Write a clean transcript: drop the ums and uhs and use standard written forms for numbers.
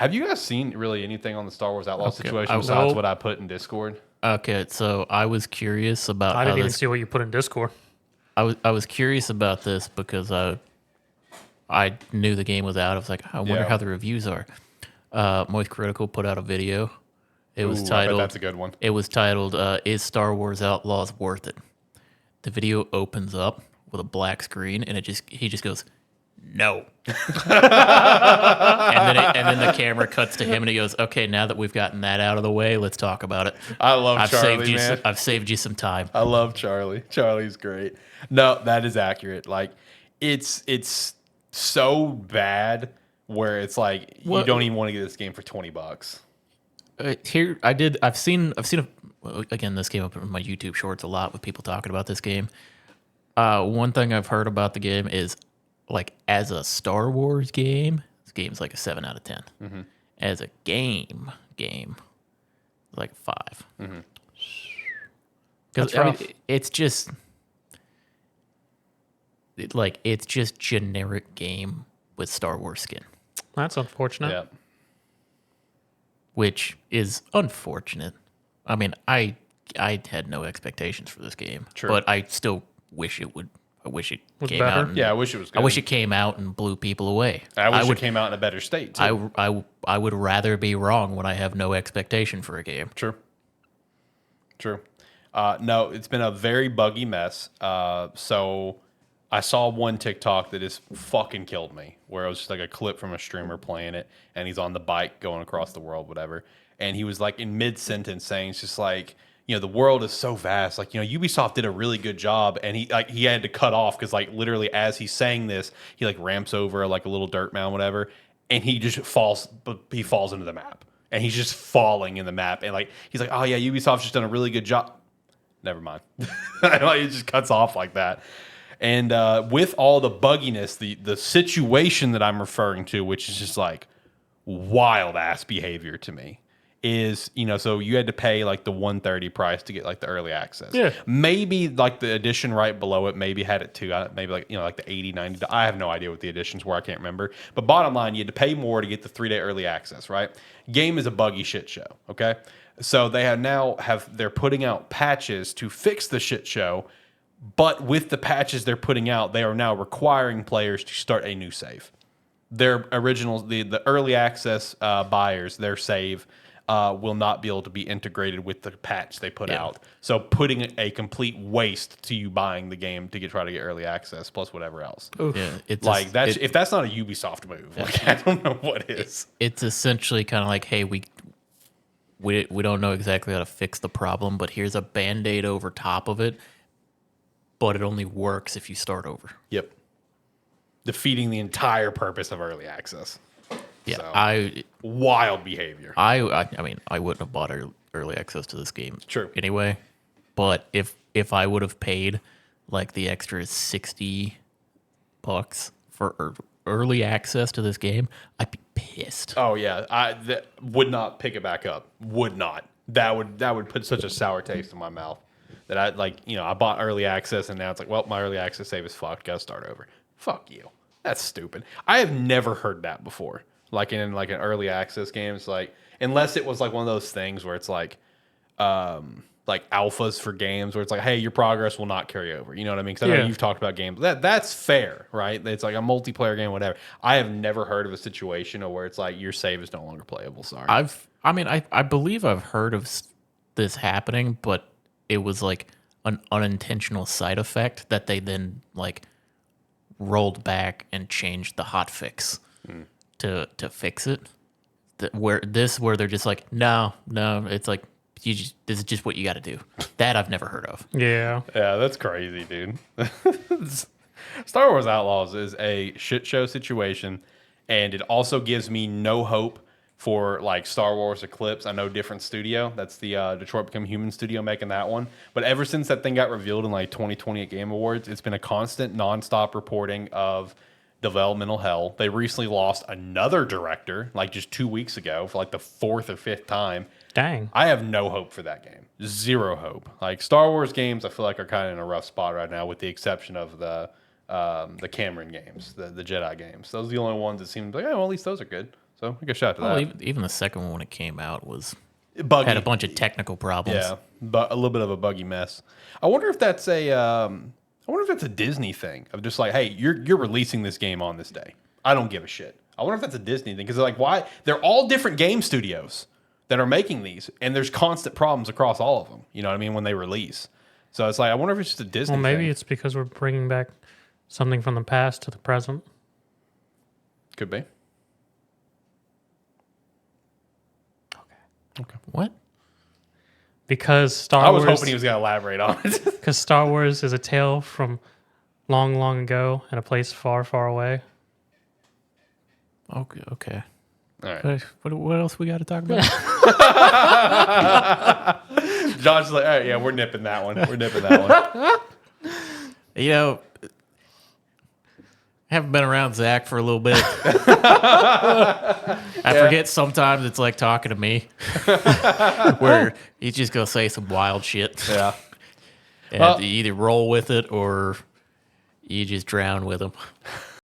Have you guys seen really anything on the Star Wars Outlaw situation besides Nope. what I put in Discord? Okay, so I was curious about I how didn't even this. see what you put in Discord. I was curious about this because I knew the game was out. I was like, I wonder Yeah. how the reviews are. Moist Critical put out a video. It was Ooh, I bet titled. that's a good one. It was titled "Is Star Wars Outlaws Worth It?" The video opens up with a black screen, and he just goes, "No," and then the camera cuts to him, and he goes, "Okay, now that we've gotten that out of the way, let's talk about it. I love I've Charlie, saved you. man. I've saved you some time." I love Charlie. Charlie's great. No, that is accurate. Like, it's so bad where it's like you What- don't even want to get this game for $20. Here I've seen well, again, this came up in my YouTube shorts a lot with people talking about this game. One thing I've heard about the game is, like, as a Star Wars game, this game's like a 7 out of 10. Mm-hmm. As a game, like a 5. Mm-hmm. Because That's rough. it's just it's just generic game with Star Wars skin, That's unfortunate. Yeah. which is unfortunate. I mean, I had no expectations for this game, True. but I still wish it would. I wish it Was came better? out. And, Yeah, I wish it was good. I wish it came out and blew people away. I wish would. it came out in a better state, too. I would rather be wrong when I have no expectation for a game. True. True. No, it's been a very buggy mess. So I saw one TikTok that just fucking killed me, where it was just like a clip from a streamer playing it, and he's on the bike going across the world, whatever. And he was like in mid sentence saying, it's just like, you know, the world is so vast. Like, you know, Ubisoft did a really good job, and he had to cut off because, like, literally as he's saying this, he like ramps over like a little dirt mound, whatever, and he just falls. But he falls into the map, and he's just falling in the map, and like he's like, oh yeah, Ubisoft's just done a really good job. Never mind. It just cuts off like that. And with all the bugginess, the situation that I'm referring to, which is just like wild ass behavior to me, is, you know, so you had to pay like the 130 price to get like the early access. Yeah. Maybe like the edition right below it maybe had it too. Maybe like, you know, like the 80, 90. I have no idea what the editions were. I can't remember. But bottom line, you had to pay more to get the 3-day early access, right? Game is a buggy shit show, okay? So they they're putting out patches to fix the shit show, but with the patches they're putting out, they are now requiring players to start a new save. Their originals, the early access buyers, their save will not be able to be integrated with the patch they put out. So putting a complete waste to you buying the game to try to get early access plus whatever else. Yeah, it's Like if that's not a Ubisoft move, like I don't know what is. It's essentially kind of like, hey, we don't know exactly how to fix the problem, but here's a Band-Aid over top of it, but it only works if you start over. Yep. Defeating the entire purpose of early access. Yeah, So, wild behavior. I mean, I wouldn't have bought early access to this game. True. Anyway, but if I would have paid like the extra $60 for early access to this game, I'd be pissed. Oh yeah, that would not pick it back up. Would not. That would put such a sour taste in my mouth that I like. You know, I bought early access and now it's like, well, my early access save is fucked. Got to start over. Fuck you. That's stupid. I have never heard that before. Like in like an early access game, it's like, unless it was like one of those things where it's like alphas for games where it's like, hey, your progress will not carry over. You know what I mean? Because I know you've talked about games. That's fair, right? It's like a multiplayer game, whatever. I have never heard of a situation where it's like your save is no longer playable. Sorry. I believe I've heard of this happening, but it was like an unintentional side effect that they then like rolled back and changed the hotfix to fix it. Where they're just like, no, it's like, this is just what you got to do. That I've never heard of. Yeah. Yeah, that's crazy, dude. Star Wars Outlaws is a shit show situation, and it also gives me no hope for like Star Wars Eclipse. I know different studio. That's the Detroit Become Human studio making that one. But ever since that thing got revealed in like 2020 at Game Awards, it's been a constant, nonstop reporting of developmental hell. They recently lost another director, like just 2 weeks ago, for like the 4th or 5th time. Dang. I have no hope for that game. Zero hope. Like Star Wars games, I feel like are kind of in a rough spot right now, with the exception of the Cameron games, the Jedi games. Those are the only ones that seem like, oh, well, at least those are good. So I guess shout out to Well, that. even the second one when it came out was Buggy. had a bunch of technical problems. Yeah, but a little bit of a buggy mess. I wonder if that's a Disney thing of just like, hey, you're releasing this game on this day. I don't give a shit. I wonder if that's a Disney thing because they're like, why? They're all different game studios that are making these, and there's constant problems across all of them. You know what I mean when they release. So it's like, I wonder if it's just a Disney. Well, maybe thing. it's because we're bringing back something from the past to the present. Could be. What? Because Star I was Wars. hoping he was going to elaborate on it. Because Star Wars is a tale from long, long ago in a place far, far away. Okay. Okay. All right. What else we got to talk about? John's like, all right, yeah, we're nipping that one. We're nipping that one. You know, I haven't been around Zach for a little bit. I forget sometimes it's like talking to me, where he's just gonna say some wild shit. Yeah. And Well- you either roll with it or you just drown with him.